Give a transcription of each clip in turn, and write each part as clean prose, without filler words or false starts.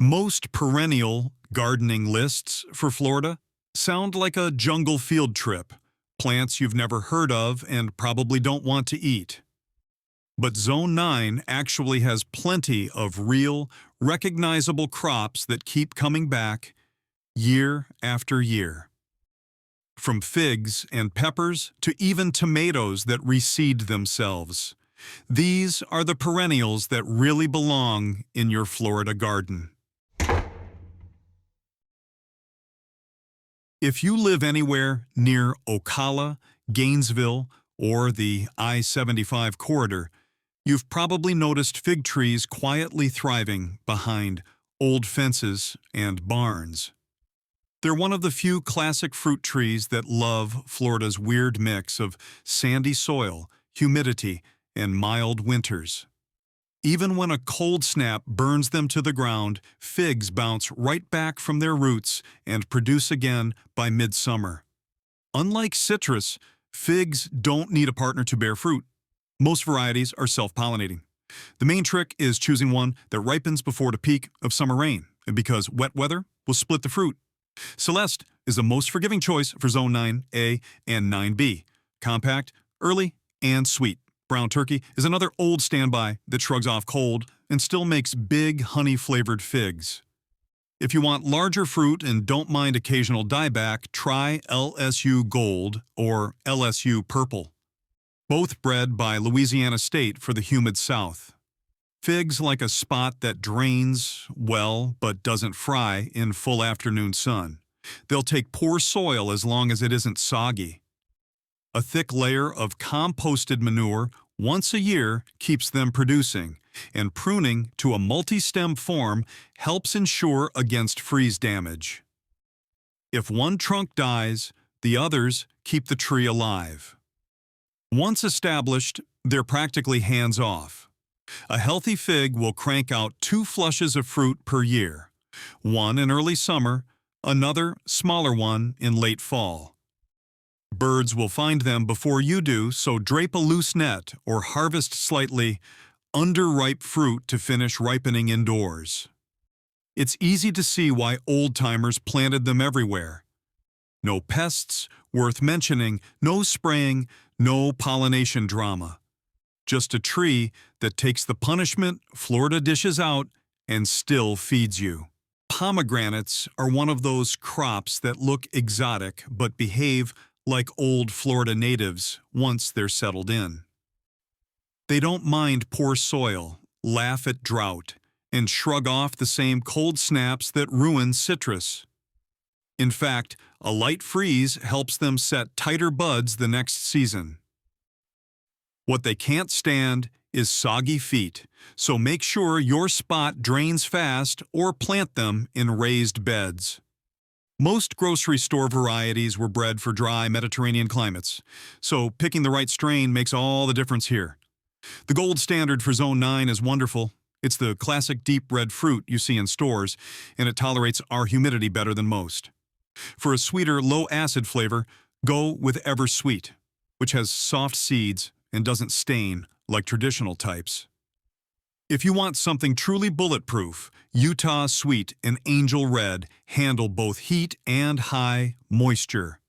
Most perennial gardening lists for Florida sound like a jungle field trip, plants you've never heard of and probably don't want to eat. But Zone 9 actually has plenty of real, recognizable crops that keep coming back year after year. From figs and peppers to even tomatoes that reseed themselves. These are the perennials that really belong in your Florida garden. If you live anywhere near Ocala, Gainesville, or the I-75 corridor, you've probably noticed fig trees quietly thriving behind old fences and barns. They're one of the few classic fruit trees that love Florida's weird mix of sandy soil, humidity, and mild winters. Even when a cold snap burns them to the ground, figs bounce right back from their roots and produce again by midsummer. Unlike citrus, figs don't need a partner to bear fruit. Most varieties are self-pollinating. The main trick is choosing one that ripens before the peak of summer rain, because wet weather will split the fruit. Celeste is the most forgiving choice for Zone 9A and 9B. Compact, early, and sweet. Brown turkey is another old standby that shrugs off cold and still makes big honey-flavored figs. If you want larger fruit and don't mind occasional dieback, try LSU Gold or LSU Purple. Both bred by Louisiana State for the humid South. Figs like a spot that drains well but doesn't fry in full afternoon sun. They'll take poor soil as long as it isn't soggy. A thick layer of composted manure once a year keeps them producing, and pruning to a multi-stem form helps ensure against freeze damage. If one trunk dies, the others keep the tree alive. Once established, they're practically hands-off. A healthy fig will crank out 2 flushes of fruit per year, one in early summer, another smaller one in late fall. Birds will find them before you do, so drape a loose net or harvest slightly underripe fruit to finish ripening indoors. It's easy to see why old-timers planted them everywhere. No pests worth mentioning, no spraying, no pollination drama. Just a tree that takes the punishment Florida dishes out and still feeds you. Pomegranates are one of those crops that look exotic but behave like old Florida natives once they're settled in. They don't mind poor soil, laugh at drought, and shrug off the same cold snaps that ruin citrus. In fact, a light freeze helps them set tighter buds the next season. What they can't stand is soggy feet, so make sure your spot drains fast or plant them in raised beds. Most grocery store varieties were bred for dry Mediterranean climates, so picking the right strain makes all the difference here. The gold standard for Zone 9 is wonderful. It's the classic deep red fruit you see in stores, and it tolerates our humidity better than most. For a sweeter, low-acid flavor, go with Eversweet, which has soft seeds and doesn't stain like traditional types. If you want something truly bulletproof, Utah Sweet and Angel Red handle both heat and high moisture.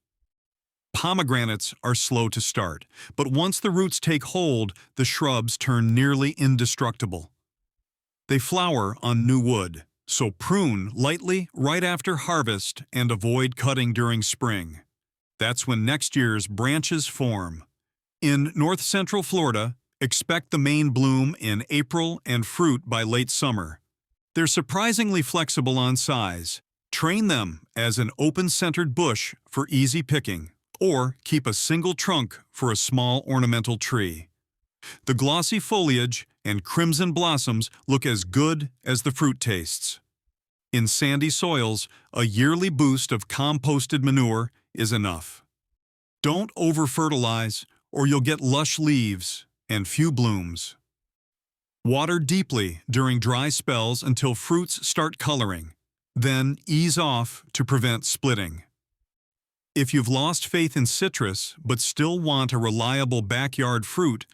Pomegranates are slow to start, but once the roots take hold, the shrubs turn nearly indestructible. They flower on new wood, so prune lightly right after harvest and avoid cutting during spring. That's when next year's branches form. In north-central Florida, expect the main bloom in April and fruit by late summer. They're surprisingly flexible on size. Train them as an open-centered bush for easy picking, or keep a single trunk for a small ornamental tree. The glossy foliage and crimson blossoms look as good as the fruit tastes. In sandy soils, a yearly boost of composted manure is enough. Don't over-fertilize, or you'll get lush leaves and few blooms. Water deeply during dry spells until fruits start coloring, then ease off to prevent splitting. If you've lost faith in citrus but still want a reliable backyard fruit,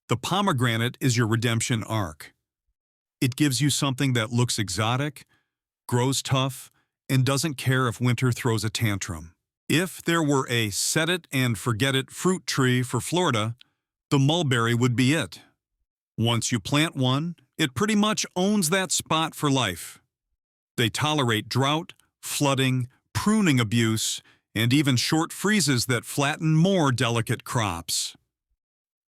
the pomegranate is your redemption arc. It gives you something that looks exotic, grows tough, and doesn't care if winter throws a tantrum. If there were a set-it-and-forget-it fruit tree for Florida, the mulberry would be it. Once you plant one, it pretty much owns that spot for life. They tolerate drought, flooding, pruning abuse, and even short freezes that flatten more delicate crops.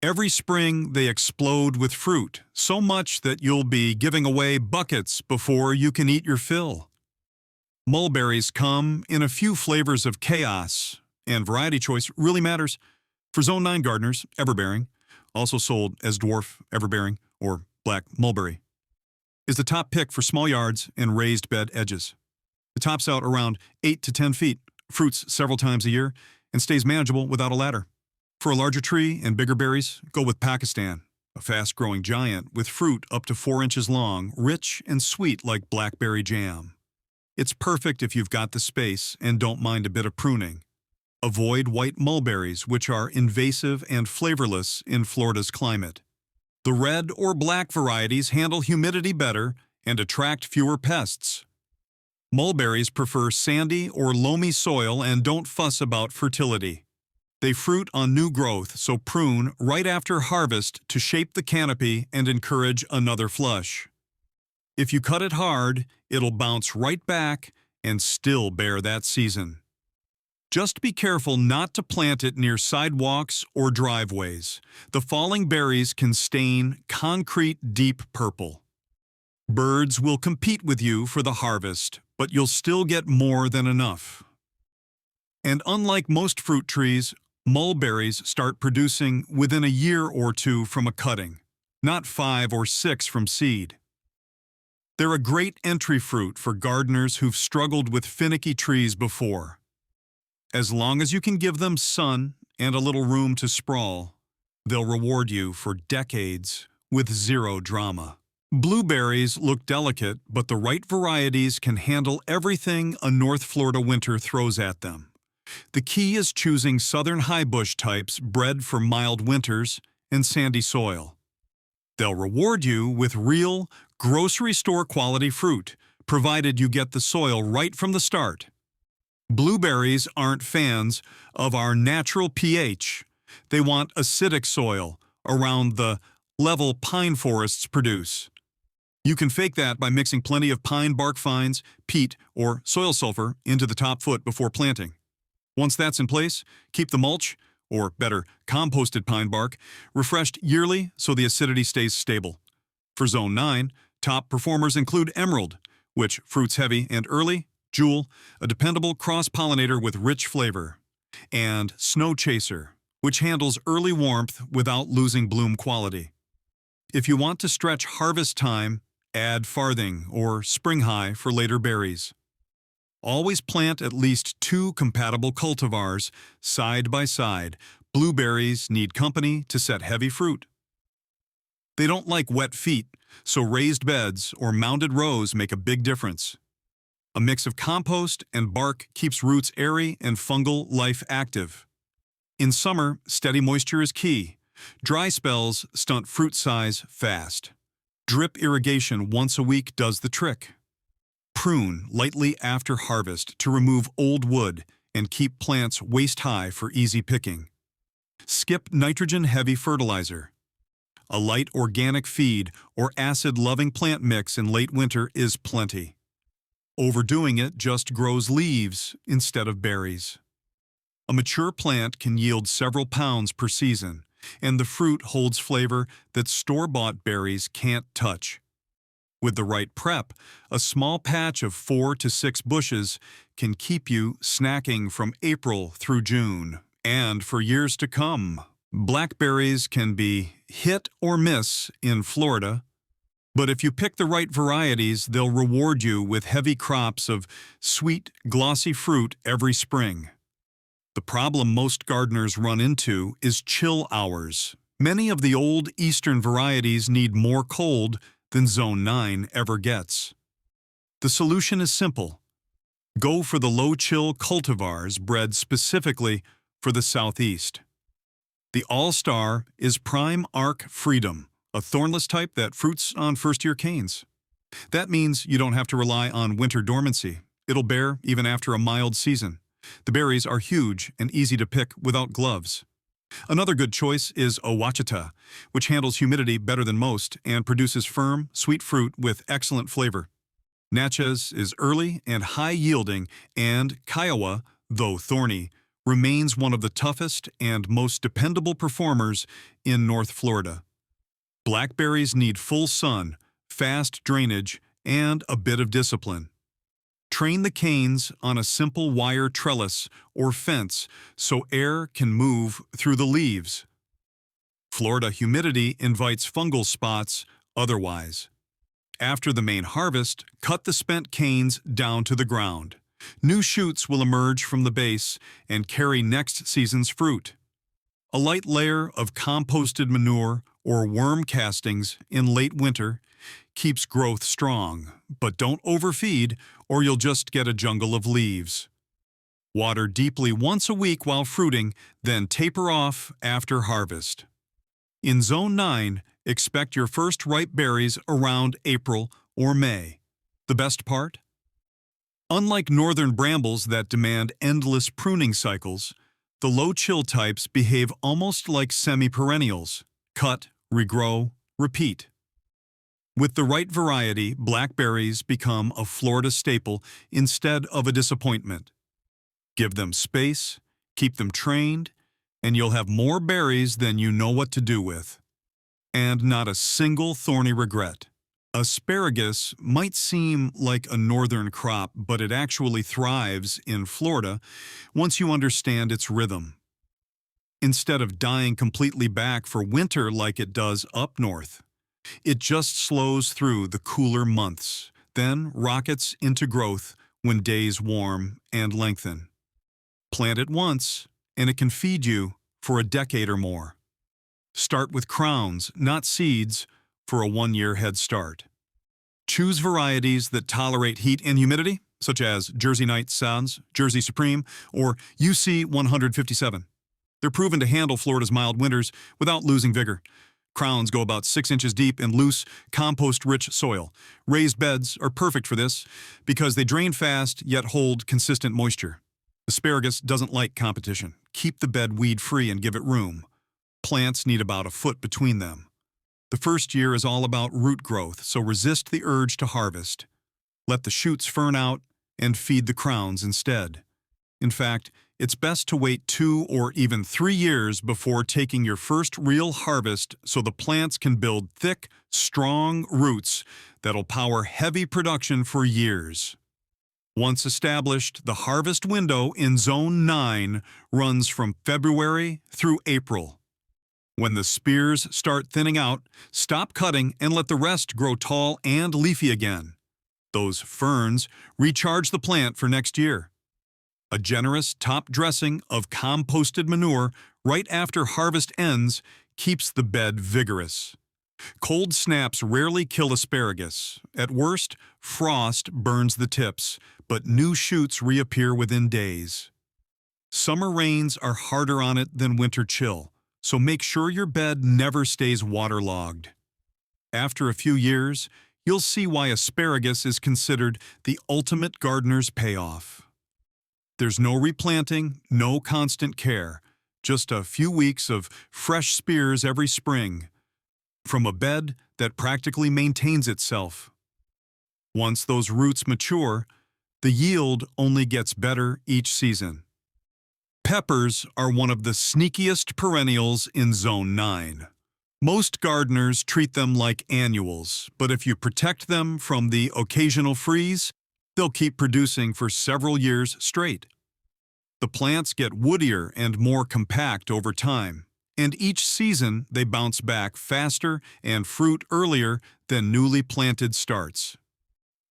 Every spring, they explode with fruit, so much that you'll be giving away buckets before you can eat your fill. Mulberries come in a few flavors of chaos, and variety choice really matters. For Zone 9 gardeners, everbearing, also sold as dwarf everbearing or black mulberry, is the top pick for small yards and raised bed edges. It tops out around 8 to 10 feet, fruits several times a year, and stays manageable without a ladder. For a larger tree and bigger berries, go with Pakistan, a fast-growing giant with fruit up to 4 inches long, rich and sweet like blackberry jam. It's perfect if you've got the space and don't mind a bit of pruning. Avoid white mulberries, which are invasive and flavorless in Florida's climate. The red or black varieties handle humidity better and attract fewer pests. Mulberries prefer sandy or loamy soil and don't fuss about fertility. They fruit on new growth, so prune right after harvest to shape the canopy and encourage another flush. If you cut it hard, it'll bounce right back and still bear that season. Just be careful not to plant it near sidewalks or driveways. The falling berries can stain concrete deep purple. Birds will compete with you for the harvest, but you'll still get more than enough. And unlike most fruit trees, mulberries start producing within a year or two from a cutting, not 5 or 6 from seed. They're a great entry fruit for gardeners who've struggled with finicky trees before. As long as you can give them sun and a little room to sprawl, they'll reward you for decades with zero drama. Blueberries look delicate, but the right varieties can handle everything a North Florida winter throws at them. The key is choosing southern highbush types bred for mild winters and sandy soil. They'll reward you with real, grocery store quality fruit, provided you get the soil right from the start. Blueberries aren't fans of our natural pH. They want acidic soil around the level pine forests produce. You can fake that by mixing plenty of pine bark fines, peat, or soil sulfur into the top foot before planting. Once that's in place, keep the mulch, or better, composted pine bark, refreshed yearly so the acidity stays stable. For Zone 9, top performers include Emerald, which fruits heavy and early, Jewel, a dependable cross-pollinator with rich flavor, and Snow Chaser, which handles early warmth without losing bloom quality. If you want to stretch harvest time, add Farthing or Spring High for later berries. Always plant at least 2 compatible cultivars side by side. Blueberries need company to set heavy fruit. They don't like wet feet, so raised beds or mounded rows make a big difference. A mix of compost and bark keeps roots airy and fungal life active. In summer, steady moisture is key. Dry spells stunt fruit size fast. Drip irrigation once a week does the trick. Prune lightly after harvest to remove old wood and keep plants waist-high for easy picking. Skip nitrogen-heavy fertilizer. A light organic feed or acid-loving plant mix in late winter is plenty. Overdoing it just grows leaves instead of berries. A mature plant can yield several pounds per season, and the fruit holds flavor that store-bought berries can't touch. With the right prep, a small patch of 4 to 6 bushes can keep you snacking from April through June, and for years to come. Blackberries can be hit or miss in Florida, but if you pick the right varieties, they'll reward you with heavy crops of sweet, glossy fruit every spring. The problem most gardeners run into is chill hours. Many of the old eastern varieties need more cold than Zone 9 ever gets. The solution is simple. Go for the low-chill cultivars bred specifically for the southeast. The all-star is Prime Arc Freedom, a thornless type that fruits on first-year canes. That means you don't have to rely on winter dormancy. It'll bear even after a mild season. The berries are huge and easy to pick without gloves. Another good choice is Owachita, which handles humidity better than most and produces firm, sweet fruit with excellent flavor. Natchez is early and high-yielding, and Kiowa, though thorny, remains one of the toughest and most dependable performers in North Florida. Blackberries need full sun, fast drainage, and a bit of discipline. Train the canes on a simple wire trellis or fence so air can move through the leaves. Florida humidity invites fungal spots otherwise. After the main harvest, cut the spent canes down to the ground. New shoots will emerge from the base and carry next season's fruit. A light layer of composted manure or worm castings in late winter keeps growth strong, but don't overfeed or you'll just get a jungle of leaves. Water deeply once a week while fruiting, then taper off after harvest. In Zone 9, expect your first ripe berries around April or May. The best part? Unlike northern brambles that demand endless pruning cycles, the low-chill types behave almost like semi-perennials: cut, regrow, repeat. With the right variety, blackberries become a Florida staple instead of a disappointment. Give them space, keep them trained, and you'll have more berries than you know what to do with. And not a single thorny regret. Asparagus might seem like a northern crop, but it actually thrives in Florida once you understand its rhythm. Instead of dying completely back for winter like it does up north, it just slows through the cooler months, then rockets into growth when days warm and lengthen. Plant it once, and it can feed you for a decade or more. Start with crowns, not seeds, for a 1-year head start. Choose varieties that tolerate heat and humidity, such as Jersey Night Sans, Jersey Supreme, or UC 157. They're proven to handle Florida's mild winters without losing vigor. Crowns go about 6 inches deep in loose, compost-rich soil. Raised beds are perfect for this because they drain fast yet hold consistent moisture. Asparagus doesn't like competition. Keep the bed weed-free and give it room. Plants need about a foot between them. The first year is all about root growth, so resist the urge to harvest. Let the shoots fern out and feed the crowns instead. In fact, it's best to wait 2 or even 3 years before taking your first real harvest so the plants can build thick, strong roots that'll power heavy production for years. Once established, the harvest window in Zone 9 runs from February through April. When the spears start thinning out, stop cutting and let the rest grow tall and leafy again. Those ferns recharge the plant for next year. A generous top dressing of composted manure right after harvest ends keeps the bed vigorous. Cold snaps rarely kill asparagus. At worst, frost burns the tips, but new shoots reappear within days. Summer rains are harder on it than winter chill, so make sure your bed never stays waterlogged. After a few years, you'll see why asparagus is considered the ultimate gardener's payoff. There's no replanting, no constant care, just a few weeks of fresh spears every spring, from a bed that practically maintains itself. Once those roots mature, the yield only gets better each season. Peppers are one of the sneakiest perennials in Zone 9. Most gardeners treat them like annuals, but if you protect them from the occasional freeze, they'll keep producing for several years straight. The plants get woodier and more compact over time, and each season they bounce back faster and fruit earlier than newly planted starts.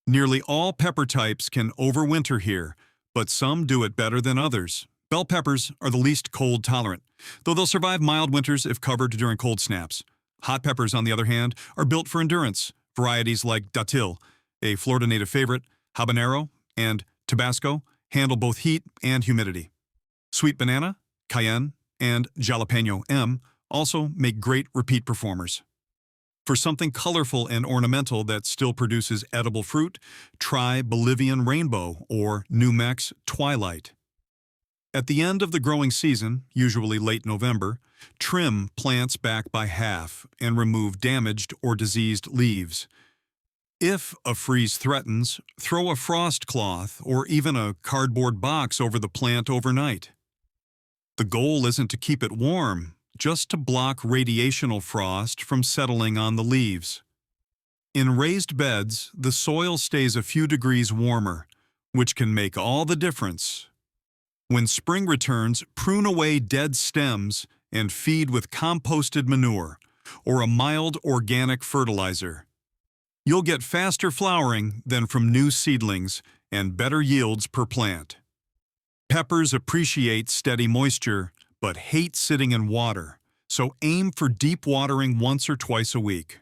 Nearly all pepper types can overwinter here, but some do it better than others. Bell peppers are the least cold tolerant, though they'll survive mild winters if covered during cold snaps. Hot peppers, on the other hand, are built for endurance. Varieties like Datil, a Florida native favorite, habanero, and Tabasco handle both heat and humidity. Sweet banana, cayenne, and jalapeno M also make great repeat performers. For something colorful and ornamental that still produces edible fruit, try Bolivian Rainbow or New Mex Twilight. At the end of the growing season, usually late November, trim plants back by half and remove damaged or diseased leaves. If a freeze threatens, throw a frost cloth or even a cardboard box over the plant overnight. The goal isn't to keep it warm, just to block radiational frost from settling on the leaves. In raised beds, the soil stays a few degrees warmer, which can make all the difference. When spring returns, prune away dead stems and feed with composted manure or a mild organic fertilizer. You'll get faster flowering than from new seedlings and better yields per plant. Peppers appreciate steady moisture but hate sitting in water, so aim for deep watering once or twice a week.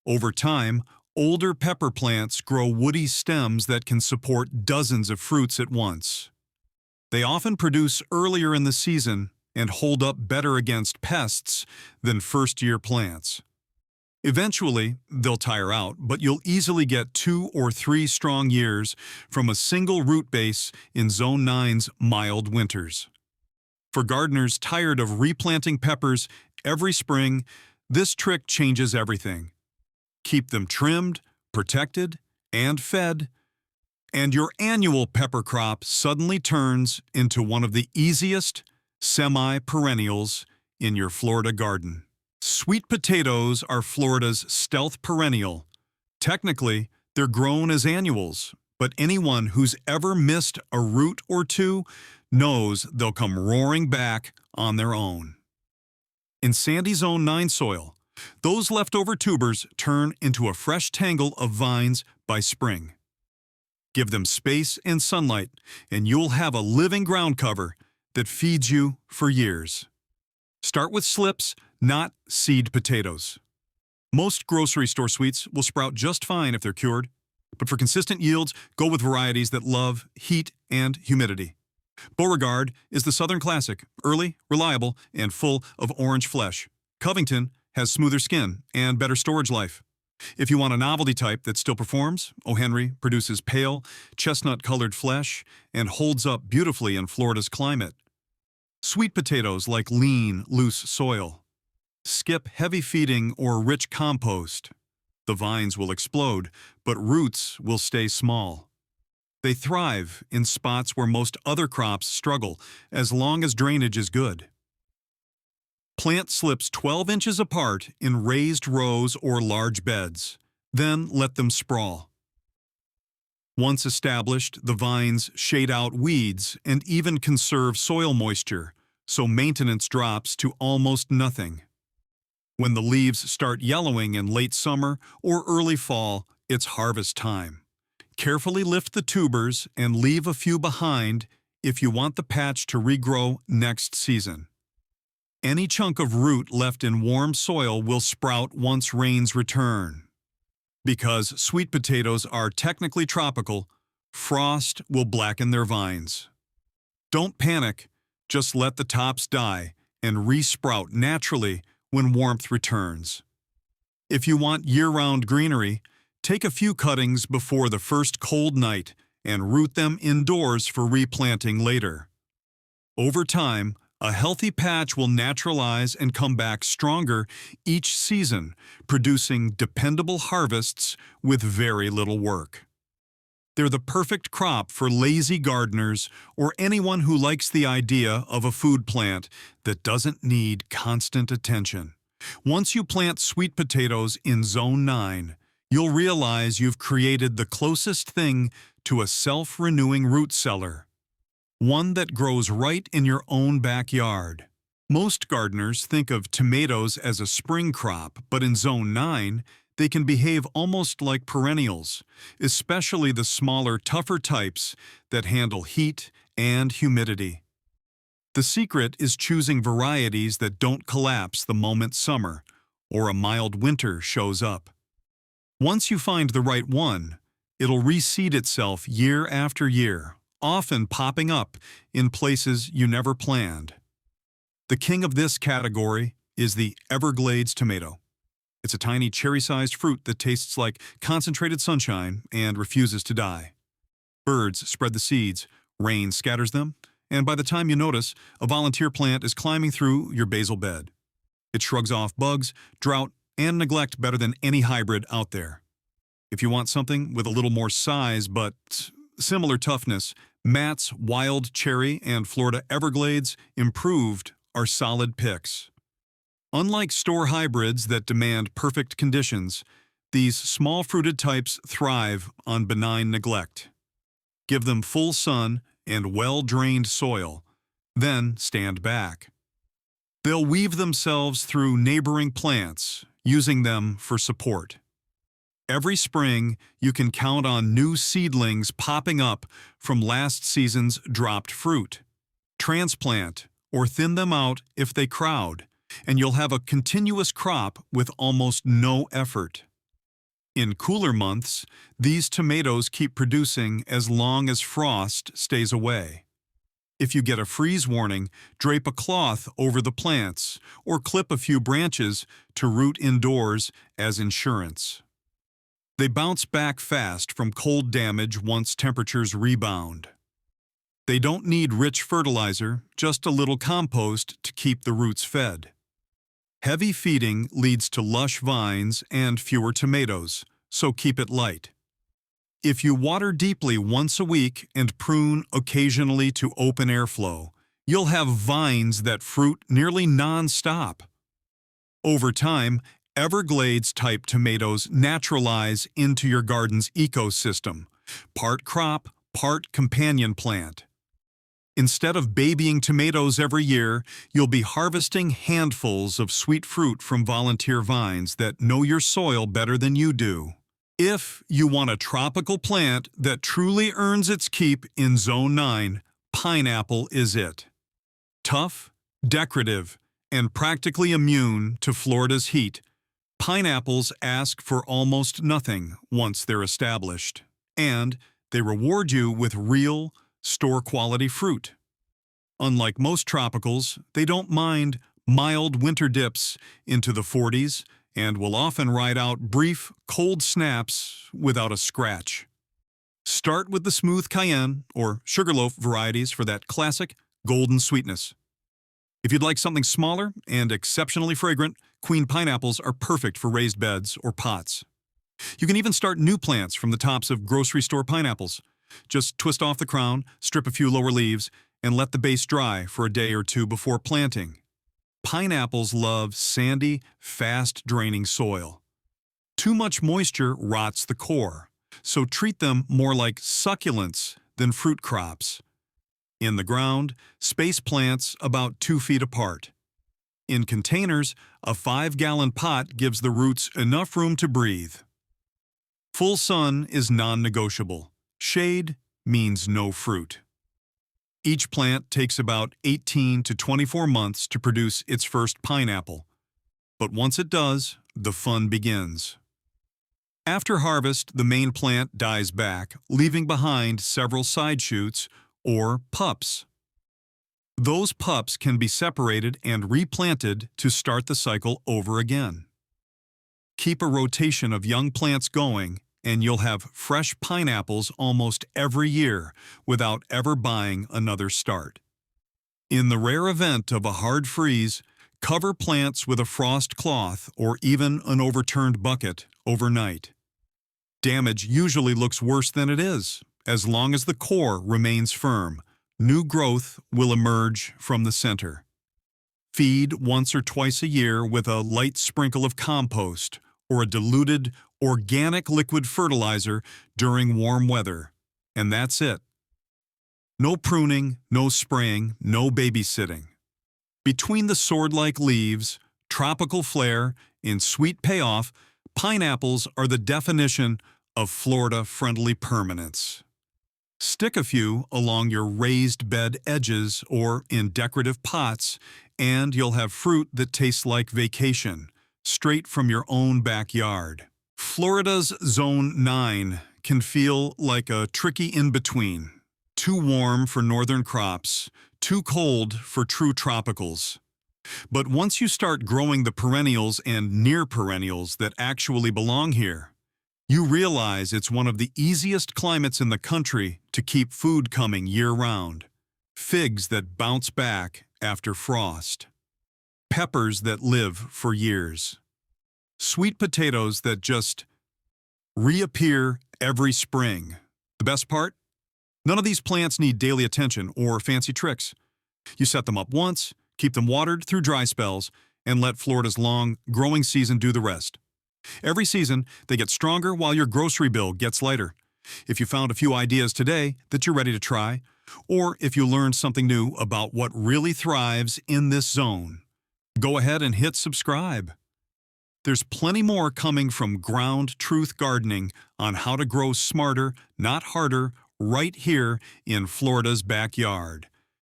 Over time, older pepper plants grow woody stems that can support dozens of fruits at once. They often produce earlier in the season and hold up better against pests than first-year plants. Eventually, they'll tire out, but you'll easily get 2 or 3 strong years from a single root base in Zone 9's mild winters. For gardeners tired of replanting peppers every spring, this trick changes everything. Keep them trimmed, protected, and fed, and your annual pepper crop suddenly turns into one of the easiest semi-perennials in your Florida garden. Sweet potatoes are Florida's stealth perennial. Technically, they're grown as annuals, but anyone who's ever missed a root or two knows they'll come roaring back on their own. In sandy Zone 9 soil, those leftover tubers turn into a fresh tangle of vines by spring. Give them space and sunlight, and you'll have a living ground cover that feeds you for years. Start with slips, not seed potatoes. Most grocery store sweets will sprout just fine if they're cured, but for consistent yields, go with varieties that love heat and humidity. Beauregard is the Southern classic, early, reliable, and full of orange flesh. Covington has smoother skin and better storage life. If you want a novelty type that still performs, O. Henry produces pale, chestnut-colored flesh and holds up beautifully in Florida's climate. Sweet potatoes like lean, loose soil. Skip heavy feeding or rich compost. The vines will explode, but roots will stay small. They thrive in spots where most other crops struggle, as long as drainage is good. Plant slips 12 inches apart in raised rows or large beds. Then let them sprawl. Once established, the vines shade out weeds and even conserve soil moisture, so maintenance drops to almost nothing. When the leaves start yellowing in late summer or early fall, it's harvest time. Carefully lift the tubers and leave a few behind if you want the patch to regrow next season. Any chunk of root left in warm soil will sprout once rains return. Because sweet potatoes are technically tropical, frost will blacken their vines. Don't panic, just let the tops die and re-sprout naturally when warmth returns. If you want year-round greenery, take a few cuttings before the first cold night and root them indoors for replanting later. Over time, a healthy patch will naturalize and come back stronger each season, producing dependable harvests with very little work. They're the perfect crop for lazy gardeners or anyone who likes the idea of a food plant that doesn't need constant attention. Once you plant sweet potatoes in Zone 9, you'll realize you've created the closest thing to a self-renewing root cellar. One that grows right in your own backyard. Most gardeners think of tomatoes as a spring crop, but in Zone 9, they can behave almost like perennials, especially the smaller, tougher types that handle heat and humidity. The secret is choosing varieties that don't collapse the moment summer or a mild winter shows up. Once you find the right one, it'll reseed itself year after year, often popping up in places you never planned. The king of this category is the Everglades tomato. It's a tiny cherry-sized fruit that tastes like concentrated sunshine and refuses to die. Birds spread the seeds, rain scatters them, and by the time you notice, a volunteer plant is climbing through your basil bed. It shrugs off bugs, drought, and neglect better than any hybrid out there. If you want something with a little more size but similar toughness, Matt's Wild Cherry and Florida Everglades Improved are solid picks. Unlike store hybrids that demand perfect conditions, these small fruited types thrive on benign neglect. Give them full sun and well-drained soil, then stand back. They'll weave themselves through neighboring plants, using them for support. Every spring, you can count on new seedlings popping up from last season's dropped fruit. Transplant or thin them out if they crowd, and you'll have a continuous crop with almost no effort. In cooler months, these tomatoes keep producing as long as frost stays away. If you get a freeze warning, drape a cloth over the plants or clip a few branches to root indoors as insurance. They bounce back fast from cold damage once temperatures rebound. They don't need rich fertilizer, just a little compost to keep the roots fed. Heavy feeding leads to lush vines and fewer tomatoes, so keep it light. If you water deeply once a week and prune occasionally to open airflow, you'll have vines that fruit nearly non-stop. Over time, Everglades-type tomatoes naturalize into your garden's ecosystem, part crop, part companion plant. Instead of babying tomatoes every year, you'll be harvesting handfuls of sweet fruit from volunteer vines that know your soil better than you do. If you want a tropical plant that truly earns its keep in Zone 9, pineapple is it. Tough, decorative, and practically immune to Florida's heat, pineapples ask for almost nothing once they're established, and they reward you with real, store-quality fruit. Unlike most tropicals, they don't mind mild winter dips into the 40s and will often ride out brief, cold snaps without a scratch. Start with the smooth cayenne or sugarloaf varieties for that classic golden sweetness. If you'd like something smaller and exceptionally fragrant, queen pineapples are perfect for raised beds or pots. You can even start new plants from the tops of grocery store pineapples. Just twist off the crown, strip a few lower leaves, and let the base dry for a day or two before planting. Pineapples love sandy, fast-draining soil. Too much moisture rots the core, so treat them more like succulents than fruit crops. In the ground, space plants about 2 feet apart. In containers, a 5-gallon pot gives the roots enough room to breathe. Full sun is non-negotiable. Shade means no fruit. Each plant takes about 18 to 24 months to produce its first pineapple. But once it does, the fun begins. After harvest, the main plant dies back, leaving behind several side shoots, or pups. Those pups can be separated and replanted to start the cycle over again. Keep a rotation of young plants going, and you'll have fresh pineapples almost every year without ever buying another start. In the rare event of a hard freeze, cover plants with a frost cloth or even an overturned bucket overnight. Damage usually looks worse than it is. As long as the core remains firm, new growth will emerge from the center. Feed once or twice a year with a light sprinkle of compost or a diluted organic liquid fertilizer during warm weather, and that's it. No pruning, no spraying, no babysitting. Between the sword-like leaves, tropical flair, and sweet payoff, pineapples are the definition of Florida-friendly permanence. Stick a few along your raised bed edges or in decorative pots, and you'll have fruit that tastes like vacation, straight from your own backyard. Florida's Zone 9 can feel like a tricky in-between. Too warm for northern crops, too cold for true tropicals. But once you start growing the perennials and near perennials that actually belong here, you realize it's one of the easiest climates in the country to keep food coming year-round. Figs that bounce back after frost. Peppers that live for years. Sweet potatoes that just reappear every spring. The best part? None of these plants need daily attention or fancy tricks. You set them up once, keep them watered through dry spells, and let Florida's long, growing season do the rest. Every season, they get stronger while your grocery bill gets lighter. If you found a few ideas today that you're ready to try, or if you learned something new about what really thrives in this zone, go ahead and hit subscribe. There's plenty more coming from Ground Truth Gardening on how to grow smarter, not harder, right here in Florida's backyard.